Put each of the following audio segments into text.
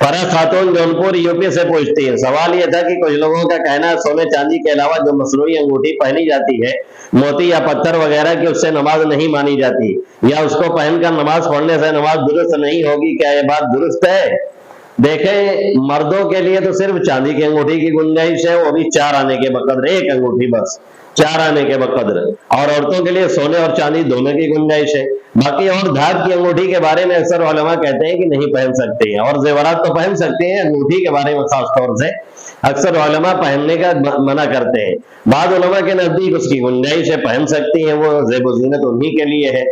फरा खातून जौनपुर यूपी से पूछती है, सवाल ये था कि कुछ लोगों का कहना है सोने चांदी के अलावा जो मसनूई अंगूठी पहनी जाती है, मोती या पत्थर वगैरह की, उससे नमाज नहीं मानी जाती, या उसको पहनकर नमाज पढ़ने से नमाज दुरुस्त नहीं होगी, क्या ये बात दुरुस्त है? देखें, मर्दों के लिए तो सिर्फ चांदी की अंगूठी की गुंजाइश है, वो भी 4 आने के बकदर, एक अंगूठी बस 4 आने के बकदर, और औरतों के लिए सोने और चांदी दोनों की गुंजाइश है। बाकी और धात की अंगूठी के बारे में अक्सर उलमा कहते हैं कि नहीं पहन सकते हैं, और जेवरात तो पहन सकते हैं, अंगूठी के बारे में खास तौर से अक्सर उलमा पहनने का मना करते हैं। बाद उलमा के नजदीक उसकी गुंजाइश है, पहन सकती हैं, वो ज़ेब व ज़ीनत उन्हीं के लिए है।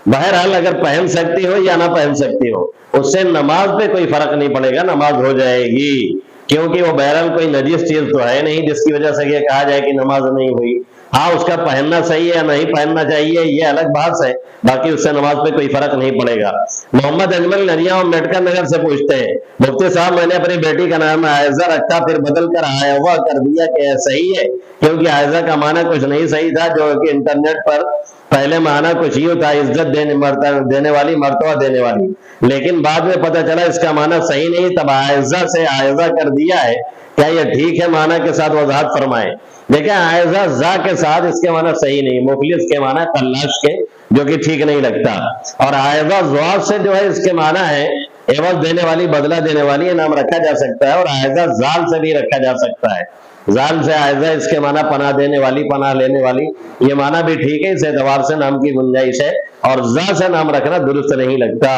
बहरहाल अगर पहन सकती हो या ना पहन सकती हो, उससे नमाज पे कोई फर्क नहीं पड़ेगा, नमाज हो जाएगी, क्योंकि वो बहरहाल कोई नजीस चीज तो है नहीं जिसकी वजह से ये कहा जाए कि नमाज नहीं हुई। हाँ, उसका पहनना सही है या नहीं पहनना चाहिए ये अलग बात है, बाकी उससे नमाज पे कोई फर्क नहीं पड़ेगा। मोहम्मद अजमल नरिया अम्बेडकर नगर से पूछते हैं, मुफ्ती साहब मैंने अपनी बेटी का नाम आयजा रखा, फिर बदल कर आयवा कर दिया, क्या सही है? क्योंकि आयजा का माना कुछ नहीं सही था, जो कि इंटरनेट पर पहले माना कुछ ही था, इज्जत देने वाली, मर्तबा देने वाली, लेकिन बाद में पता चला इसका माना सही नहीं, तब आयजा से आयजा कर दिया है। क्या ये ठीक है? माना के साथ वजाहत फरमाए। देखिए, आयजा जा के साथ इसके माना सही नहीं, मुखलिस के माना तलाश के, जो कि ठीक नहीं लगता, और आयजा ज़वाब से जो है इसके माना है एवज देने वाली, बदला देने वाली, ये नाम रखा जा सकता है, और आयजा जाल से भी रखा जा सकता है। जाल से आयजा इसके माना पनाह देने वाली, पनाह लेने वाली, ये माना भी ठीक है, इस एतबार से नाम की गुंजाइश है, और जा से नाम रखना दुरुस्त नहीं लगता।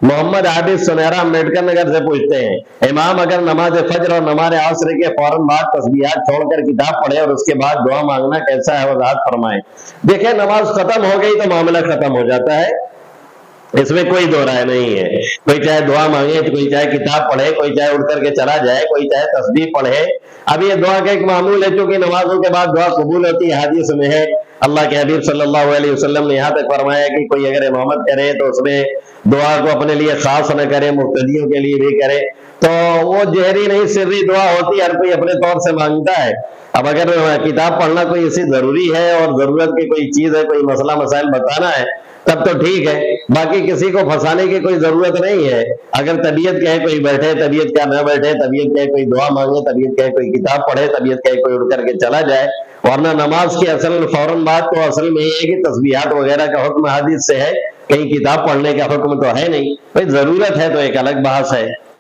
मोहम्मद आबिद सुनहरा अम्बेडकर नगर से पूछते हैं, इमाम अगर नमाज फज्र और नमाज असर के फौरन बाद तस्बीहात छोड़कर किताब पढ़े और उसके बाद दुआ मांगना कैसा है, वजाहत फरमाए। देखिए, नमाज खत्म हो गई तो मामला खत्म हो जाता है, इसमें कोई दो राय नहीं है। कोई चाहे दुआ मांगे, कोई चाहे किताब पढ़े, कोई चाहे उठ करके चला जाए, कोई चाहे तस्बीह पढ़े। अब ये दुआ का एक मामूल है, क्योंकि नमाजों के बाद दुआ कबूल होती है, हदीस में है। अल्लाह के हबीब सल्लल्लाहु अलैहि वसल्लम ने यहाँ तक फरमाया कि कोई अगर इमामत करे तो उसमें दुआ को अपने लिए खास न करे, मुक्तदियों के लिए भी करे, तो वो जहरी नहीं सिर्री दुआ होती, हर कोई अपने तौर से मांगता है। अब अगर किताब पढ़ना कोई ऐसी जरूरी है और जरूरत की कोई चीज है, कोई मसला मसाइल बताना है, तब तो ठीक है, बाकी किसी को फंसाने की कोई जरूरत नहीं है। अगर तबीयत कहे कोई बैठे, तबीयत क्या न बैठे, तबीयत कहे कोई दुआ मांगे, तबीयत कहे कोई किताब पढ़े, तबीयत कहे कोई उठ करके चला जाए, वरना नमाज की असल फौरन बात तो असल में ये है कि तस्बीहात वगैरह का हुक्म हदीस से है, कहीं किताब पढ़ने का हुक्म तो है नहीं। भाई जरूरत है तो एक अलग बहस है।